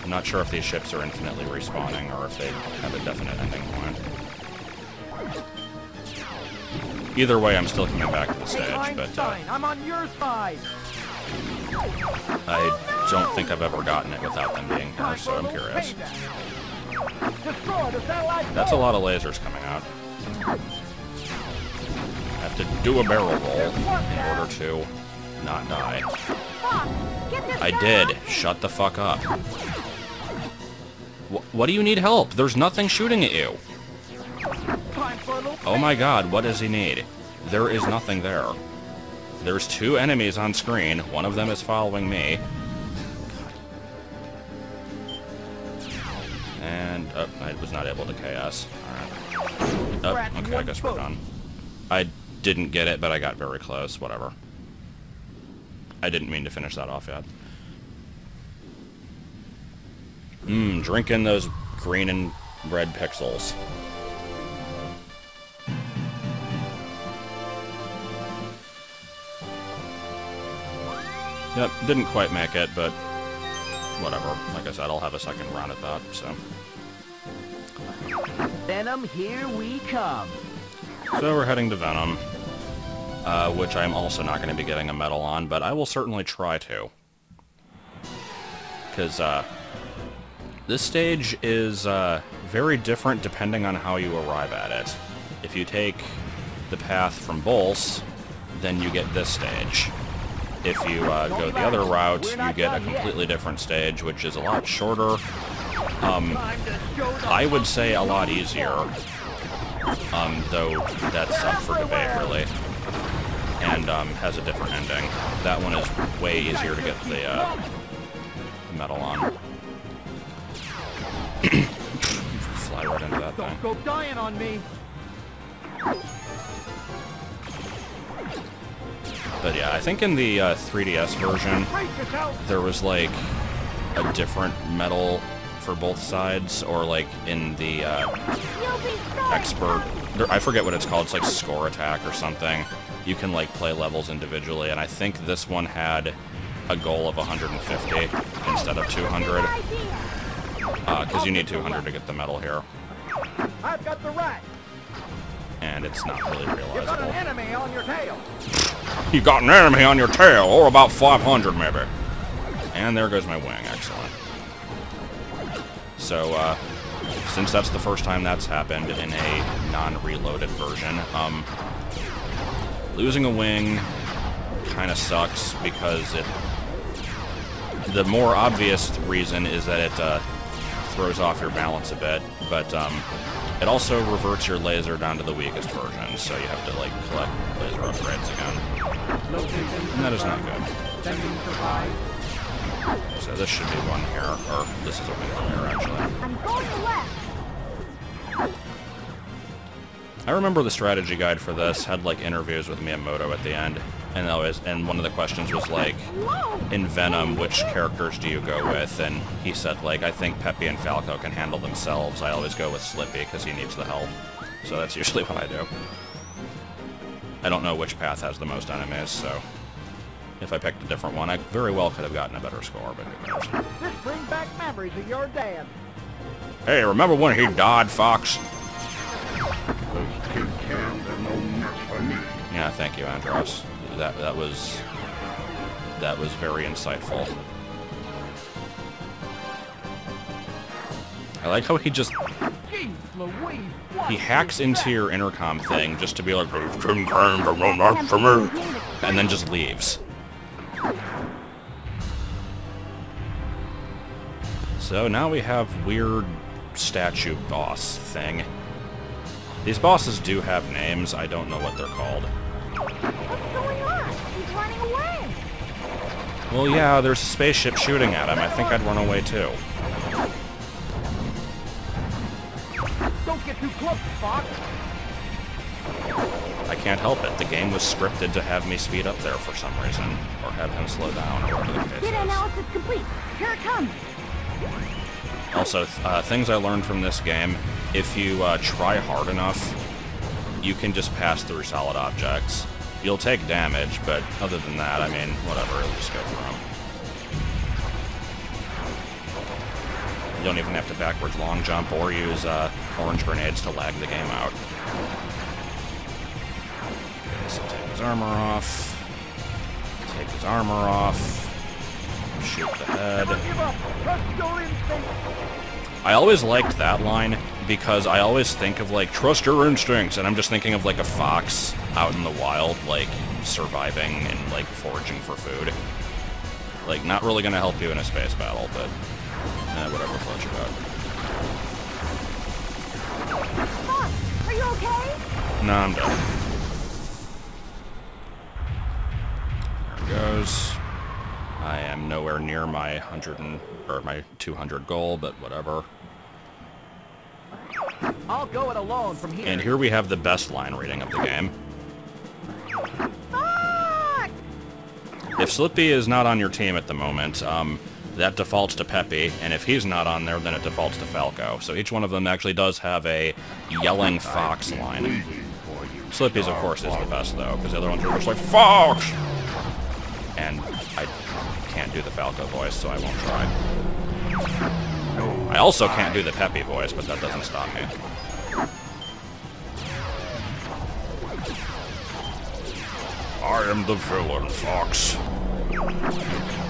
I'm not sure if these ships are infinitely respawning or if they have a definite ending point. Either way, I'm still coming back to the stage, but I'm on your side. I don't think I've ever gotten it without them being here, so I'm curious. That's a lot of lasers coming out. I have to do a barrel roll in order to not die. I did. Shut the fuck up. What do you need help? There's nothing shooting at you. Oh my god, what does he need? There is nothing there. There's 2 enemies on screen. One of them is following me. And, oh, I was not able to KS. Alright. Oh, okay, I guess we're done. I didn't get it, but I got very close. Whatever. I didn't mean to finish that off yet. Drinking those green and red pixels. Yep, didn't quite make it, but whatever. Like I said, I'll have a second run at that, so. Venom, here we come. So we're heading to Venom, which I'm also not going to be getting a medal on, but I will certainly try to. Because, this stage is very different depending on how you arrive at it. If you take the path from Bolse, then you get this stage. If you go the other route, you get a completely different stage, which is a lot shorter. I would say a lot easier, though that's up for debate, really. And has a different ending. That one is way easier to get the medal on. Fly right into that thing. Don't go dying on me. But yeah, I think in the 3DS version, there was like a different medal for both sides, or like in the expert, I forget what it's called, it's like score attack or something. You can like play levels individually, and I think this one had a goal of 150 instead of 200. Because you need 200 to get the medal here. I've got the rat. And it's not really realizable. You got an enemy on your tail. You got an enemy on your tail, or about 500 maybe. And there goes my wing, excellent. So, since that's the first time that's happened in a non-reloaded version, losing a wing kind of sucks because the more obvious reason is that it throws off your balance a bit, but it also reverts your laser down to the weakest version, so you have to like collect laser upgrades again. And that is not good. So this should be one here, or this is a wing here actually. I'm going left. I remember the strategy guide for this had like interviews with Miyamoto at the end, and one of the questions was like, in Venom, which characters do you go with? And he said like, I think Peppy and Falco can handle themselves. I always go with Slippy because he needs the help. So that's usually what I do. I don't know which path has the most enemies, so if I picked a different one, I very well could have gotten a better score, but who cares? This brings back memories of your dad. Hey, remember when he died, Fox? Those tin cans are no match for me. Yeah, thank you, Andros. That was very insightful. I like how he just he hacks into your intercom thing just to be like, tin cans are no match for me, and then just leaves. So now we have weird statue boss thing. These bosses do have names. I don't know what they're called. What's going on? He's running away. Well, yeah, there's a spaceship shooting at him. I think I'd run away too. Don't get too close, Fox. I can't help it. The game was scripted to have me speed up there for some reason, or have him slow down, or whatever the case Data is. analysis complete. Here it comes. Also, things I learned from this game, if you try hard enough, you can just pass through solid objects. You'll take damage, but other than that, I mean, whatever, it'll just go through them. You don't even have to backwards long jump or use orange grenades to lag the game out. Okay, so take his armor off. Take his armor off. Shoot the head. I always liked that line, because I always think of, like, trust your instincts, and I'm just thinking of, like, a fox out in the wild, like, surviving and, like, foraging for food. Like, not really gonna help you in a space battle, but whatever floats your boat. Fox, are you okay? No, I'm dead. There it goes. I am nowhere near my my 200 goal, but whatever. I'll go it alone from here. And here we have the best line reading of the game. Fox! If Slippy is not on your team at the moment, that defaults to Peppy, and if he's not on there, then it defaults to Falco. So each one of them actually does have a yelling Fox line. Slippy's, of course, is the best, though, because the other ones are just like, Fox! And I can't do the Falco voice, so I won't try. I also can't do the Peppy voice, but that doesn't stop me. I am the villain, Fox.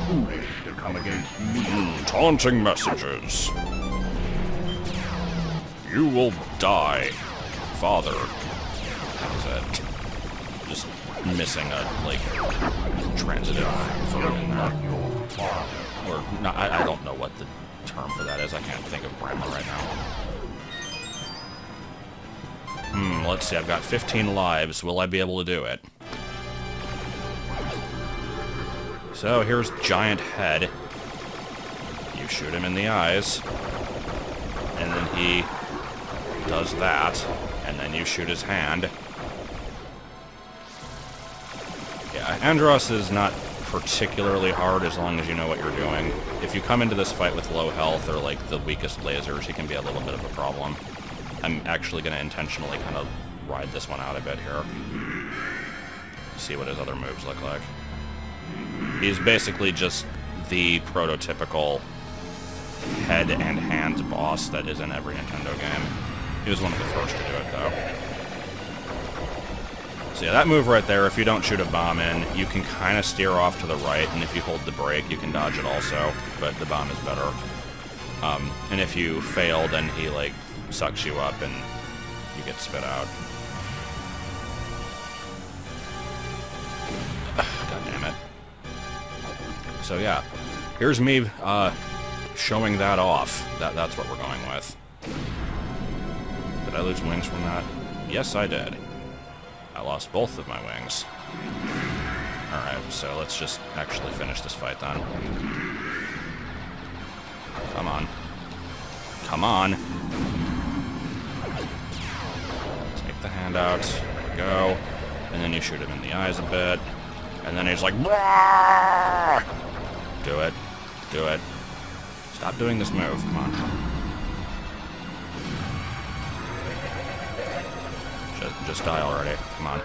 Foolish to come against me. Taunting messages. You will die, father. That was it. Just missing a, like, transitive verb in there. Or, no, I don't know what the term for that is. I can't think of grammar right now. Let's see. I've got 15 lives. Will I be able to do it? So, here's Giant Head. You shoot him in the eyes. And then he does that. And then you shoot his hand. Yeah, Andros is not particularly hard as long as you know what you're doing. If you come into this fight with low health or, like, the weakest lasers, he can be a little bit of a problem. I'm actually going to intentionally kind of ride this one out a bit here. See what his other moves look like. He's basically just the prototypical head and hand boss that is in every Nintendo game. He was one of the first to do it, though. So yeah, that move right there, if you don't shoot a bomb in, you can kind of steer off to the right, and if you hold the brake, you can dodge it also, but the bomb is better. And if you fail, then he, like, sucks you up and you get spit out. God damn it. So yeah, here's me showing that off. That's what we're going with. Did I lose wings from that? Yes, I did. I lost both of my wings. Alright, so let's just actually finish this fight then. Come on. Come on. Take the hand out. There we go. And then you shoot him in the eyes a bit. And then he's like, "Blah!" Do it. Do it. Stop doing this move. Come on. Just die already. Come on.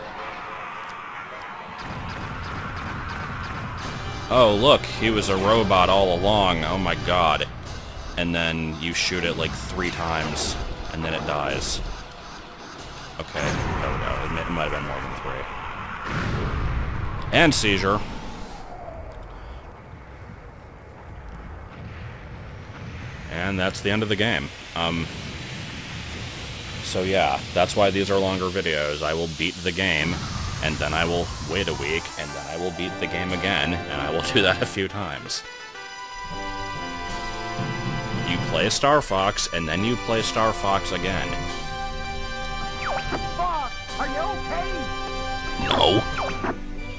Oh, look. He was a robot all along. Oh my god. And then you shoot it like 3 times, and then it dies. Okay. There we go. It might have been more than 3. And seizure. And that's the end of the game. So yeah, that's why these are longer videos. I will beat the game, and then I will wait a week, and then I will beat the game again, and I will do that a few times. You play Star Fox, and then you play Star Fox again. Fox, are you okay? No.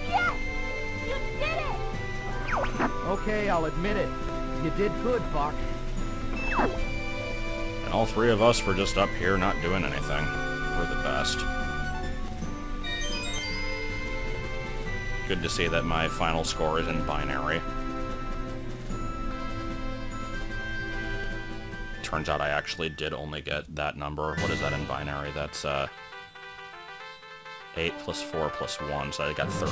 Yes! You did it! Okay, I'll admit it. You did good, Fox. And all 3 of us were just up here not doing anything. We're the best. Good to see that my final score is in binary. Turns out I actually did only get that number. What is that in binary? That's 8 plus 4 plus 1, so I got 13.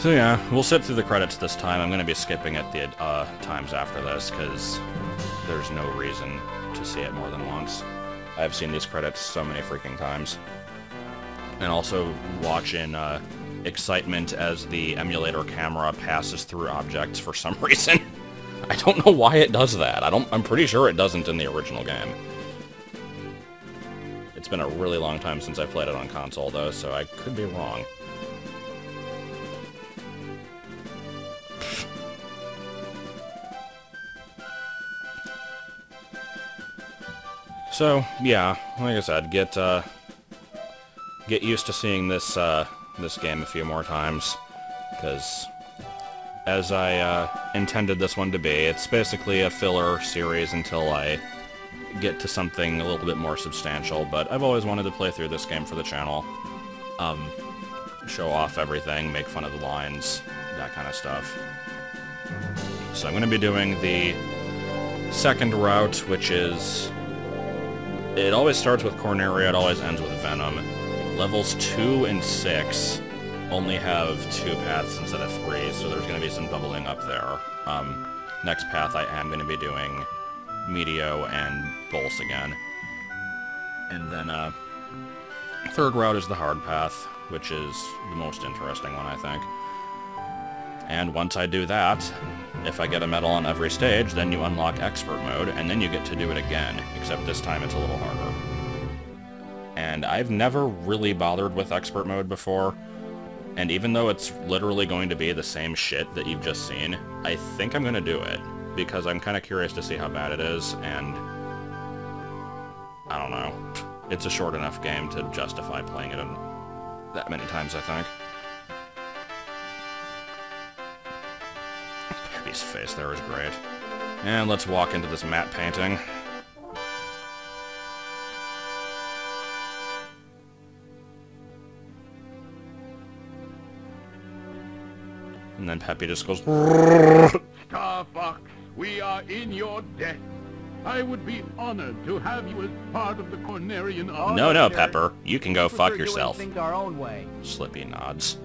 So yeah, we'll sit through the credits this time. I'm going to be skipping it the times after this, because there's no reason to see it more than once. I've seen these credits so many freaking times. And also watch in excitement as the emulator camera passes through objects for some reason. I don't know why it does that. I'm pretty sure it doesn't in the original game. It's been a really long time since I played it on console, though, so I could be wrong. So, yeah, like I said, get used to seeing this this game a few more times, because as I intended this one to be, it's basically a filler series until I get to something a little bit more substantial, but I've always wanted to play through this game for the channel. Show off everything, make fun of the lines, that kind of stuff. So I'm going to be doing the second route, which is... It always starts with Corneria, it always ends with Venom. Levels 2 and 6 only have 2 paths instead of 3, so there's going to be some doubling up there. Next path I am going to be doing Medio and Bolse again. And then, third route is the hard path, which is the most interesting one, I think. And once I do that, if I get a medal on every stage, then you unlock Expert Mode, and then you get to do it again, except this time it's a little harder. And I've never really bothered with Expert Mode before, and even though it's literally going to be the same shit that you've just seen, I think I'm going to do it, because I'm kind of curious to see how bad it is, and... I don't know. It's a short enough game to justify playing it that many times, I think. His face there is great. And let's walk into this matte painting. And then Peppy just goes... Star Fox, we are in your debt. I would be honored to have you as part of the Cornerian army. No, Pepper. You can go fuck yourself. Things our own way. Slippy nods.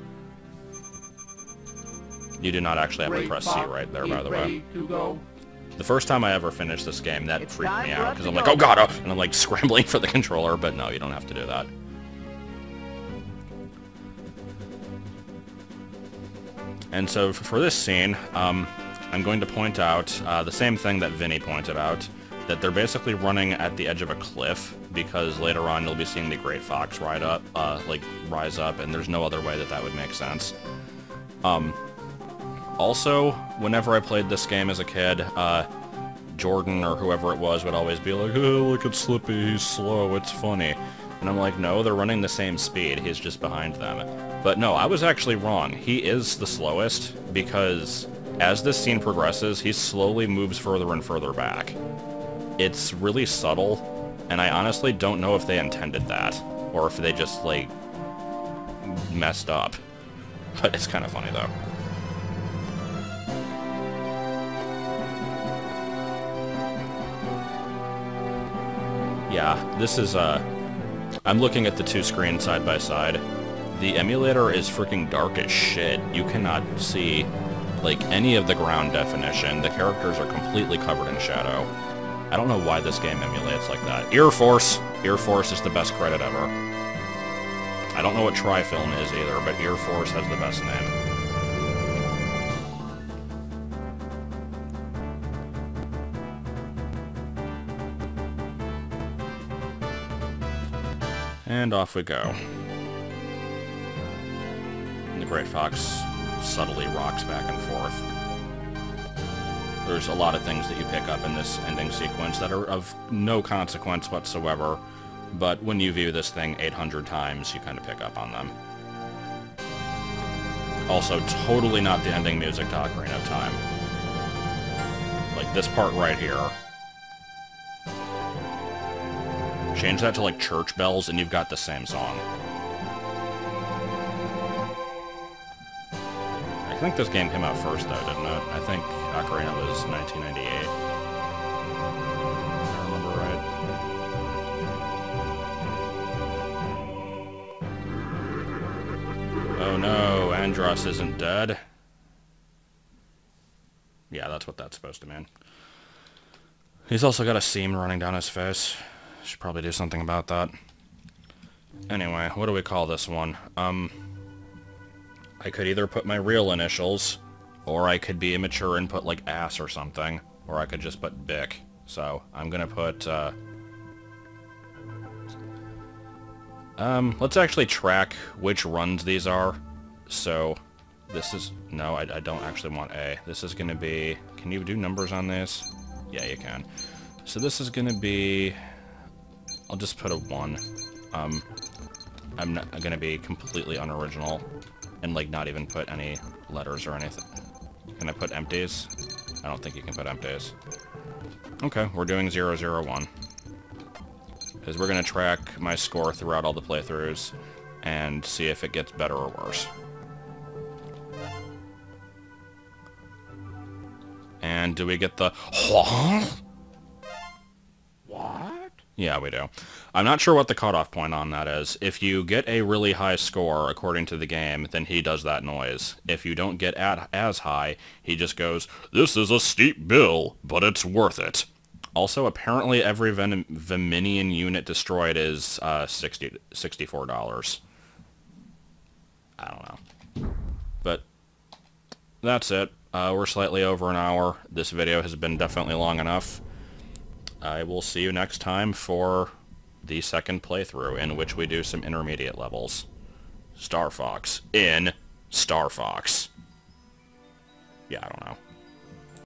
You do not actually have to press C right there, by the way. The first time I ever finished this game, that freaked me out, because I'm like, oh god, and I'm like scrambling for the controller, but no, you don't have to do that. And so for this scene, I'm going to point out the same thing that Vinny pointed out, that they're basically running at the edge of a cliff, because later on you'll be seeing the Great Fox rise up, and there's no other way that that would make sense. Also, whenever I played this game as a kid, Jordan or whoever it was would always be like, oh, look at Slippy, he's slow, it's funny. And I'm like, no, they're running the same speed, he's just behind them. But no, I was actually wrong. He is the slowest, because as this scene progresses, he slowly moves further and further back. It's really subtle, and I honestly don't know if they intended that, or if they just, like, messed up. But it's kind of funny, though. Yeah, this is, I'm looking at the two screens side by side. The emulator is freaking dark as shit. You cannot see, like, any of the ground definition. The characters are completely covered in shadow. I don't know why this game emulates like that. Ear Force! Ear Force is the best credit ever. I don't know what Tri-Film is either, but Ear Force has the best name. And off we go. And the Great Fox subtly rocks back and forth. There's a lot of things that you pick up in this ending sequence that are of no consequence whatsoever, but when you view this thing 800 times, you kind of pick up on them. Also, totally not the ending music to Ocarina of Time. Like, this part right here. Change that to, like, church bells, and you've got the same song. I think this game came out first, though, didn't it? I think Ocarina was 1998. If I remember right. Oh no, Andros isn't dead. Yeah, that's what that's supposed to mean. He's also got a seam running down his face. Should probably do something about that. Anyway, what do we call this one? I could either put my real initials, or I could be immature and put, like, ass or something, or I could just put Bic. So, I'm gonna put, Let's actually track which runs these are. So, this is... No, I don't actually want A. This is going to be... Can you do numbers on this? Yeah, you can. So this is going to be... I'll just put a 1. I'm not going to be completely unoriginal and, like, not even put any letters or anything. Can I put empties? I don't think you can put empties. Okay, we're doing 001. Because we're going to track my score throughout all the playthroughs and see if it gets better or worse. And do we get the... What? Yeah, we do. I'm not sure what the cutoff point on that is. If you get a really high score, according to the game, then he does that noise. If you don't get as high, he just goes, "This is a steep bill, but it's worth it." Also, apparently every Veminian unit destroyed is $64. I don't know. But that's it. We're slightly over an hour. This video has been definitely long enough. I will see you next time for the second playthrough, in which we do some intermediate levels. Star Fox in Star Fox. Yeah, I don't know.